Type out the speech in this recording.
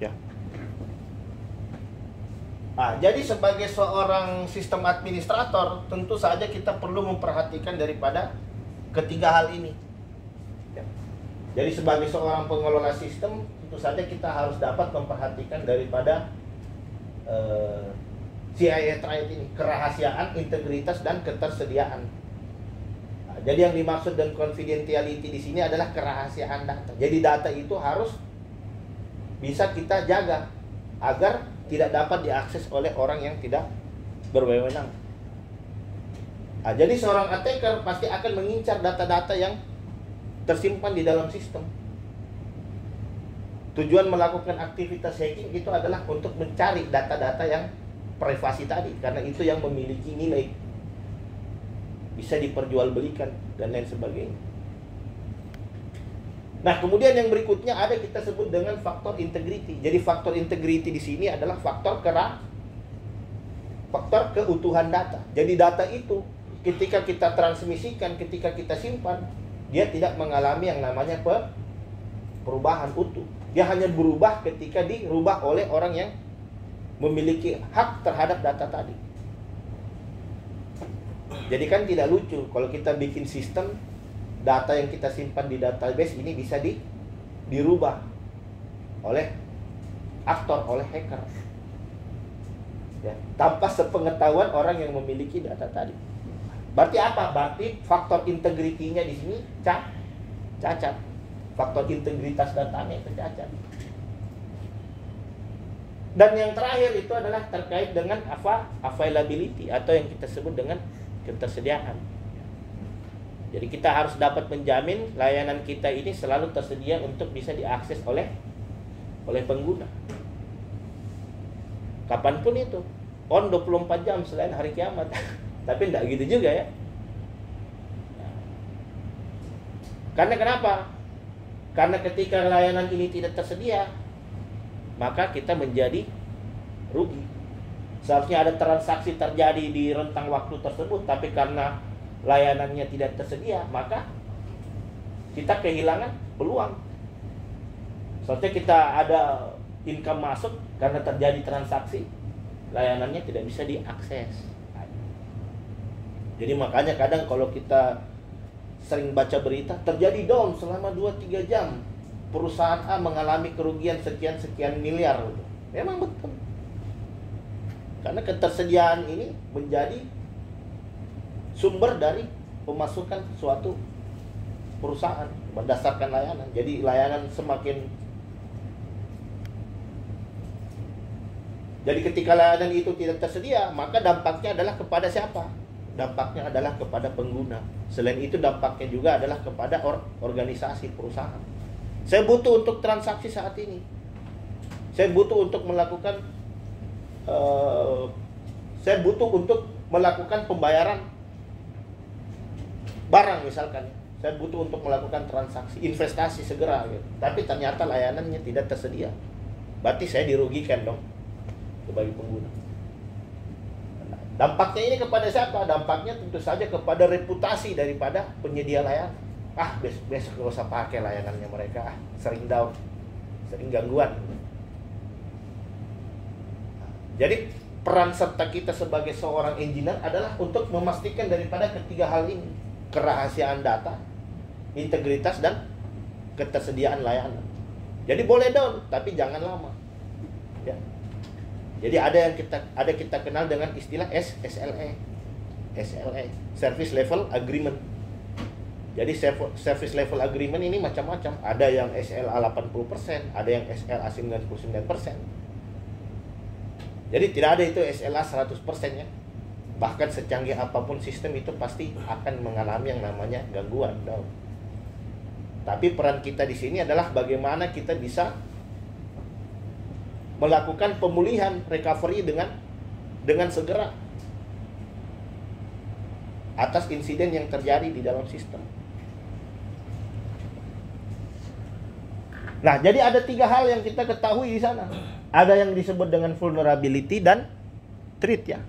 Ya. Nah, jadi sebagai seorang sistem administrator, tentu saja kita perlu memperhatikan daripada ketiga hal ini. Ya. Jadi sebagai seorang pengelola sistem, tentu saja kita harus dapat memperhatikan daripada CIA trait ini, kerahasiaan, integritas, dan ketersediaan. Nah, jadi yang dimaksud dengan confidentiality di sini adalah kerahasiaan data. Jadi data itu harus bisa kita jaga agar tidak dapat diakses oleh orang yang tidak berwenang. Nah, jadi seorang attacker pasti akan mengincar data-data yang tersimpan di dalam sistem. Tujuan melakukan aktivitas hacking itu adalah untuk mencari data-data yang privasi tadi, karena itu yang memiliki nilai, bisa diperjualbelikan dan lain sebagainya. Nah, kemudian yang berikutnya ada kita sebut dengan faktor integrity. Jadi faktor integrity di sini adalah faktor keutuhan data. Jadi data itu ketika kita transmisikan, ketika kita simpan, dia tidak mengalami yang namanya perubahan utuh. Dia hanya berubah ketika dirubah oleh orang yang memiliki hak terhadap data tadi. Jadi kan tidak lucu kalau kita bikin sistem, data yang kita simpan di database ini bisa dirubah oleh aktor, oleh hacker, ya, tanpa sepengetahuan orang yang memiliki data tadi. Berarti apa? Berarti faktor integritinya di sini cacat. Faktor integritas datanya itu cacat. Dan yang terakhir itu adalah terkait dengan availability atau yang kita sebut dengan ketersediaan. Jadi kita harus dapat menjamin layanan kita ini selalu tersedia untuk bisa diakses oleh pengguna. Kapanpun itu, on 24 jam selain hari kiamat. Tapi tidak gitu juga ya. Karena kenapa? Karena ketika layanan ini tidak tersedia, maka kita menjadi rugi. Seharusnya ada transaksi terjadi di rentang waktu tersebut, tapi karena layanannya tidak tersedia, maka kita kehilangan peluang. Seharusnya kita ada income masuk karena terjadi transaksi, layanannya tidak bisa diakses. Jadi makanya kadang kalau kita sering baca berita, terjadi down selama 2-3 jam, perusahaan A mengalami kerugian sekian-sekian miliar. Memang betul. Karena ketersediaan ini menjadi sumber dari pemasukan suatu perusahaan berdasarkan layanan. Jadi layanan Jadi ketika layanan itu tidak tersedia, maka dampaknya adalah kepada siapa? Dampaknya adalah kepada pengguna. Selain itu dampaknya juga adalah kepada organisasi perusahaan. Saya butuh untuk transaksi saat ini. Saya butuh untuk melakukan pembayaran barang misalkan. Saya butuh untuk melakukan transaksi investasi segera gitu. Tapi ternyata layanannya tidak tersedia. Berarti saya dirugikan dong sebagai pengguna. Dampaknya ini kepada siapa? Dampaknya tentu saja kepada reputasi daripada penyedia layanan. Besok gak usah pakai layanannya mereka, sering down, sering gangguan. Jadi peran serta kita sebagai seorang engineer adalah untuk memastikan daripada ketiga hal ini: kerahasiaan data, integritas, dan ketersediaan layanan. Jadi boleh down, tapi jangan lama. Ya. Jadi ada kita kenal dengan istilah SLA, Service Level Agreement. Jadi Service Level Agreement ini macam-macam. Ada yang SLA 80%, ada yang SLA 99%. Jadi tidak ada itu SLA 100% ya. Bahkan secanggih apapun sistem itu pasti akan mengalami yang namanya gangguan. Tapi peran kita di sini adalah bagaimana kita bisa melakukan pemulihan, recovery dengan segera atas insiden yang terjadi di dalam sistem. Nah, jadi ada 3 hal yang kita ketahui di sana. Ada yang disebut dengan vulnerability dan threat ya.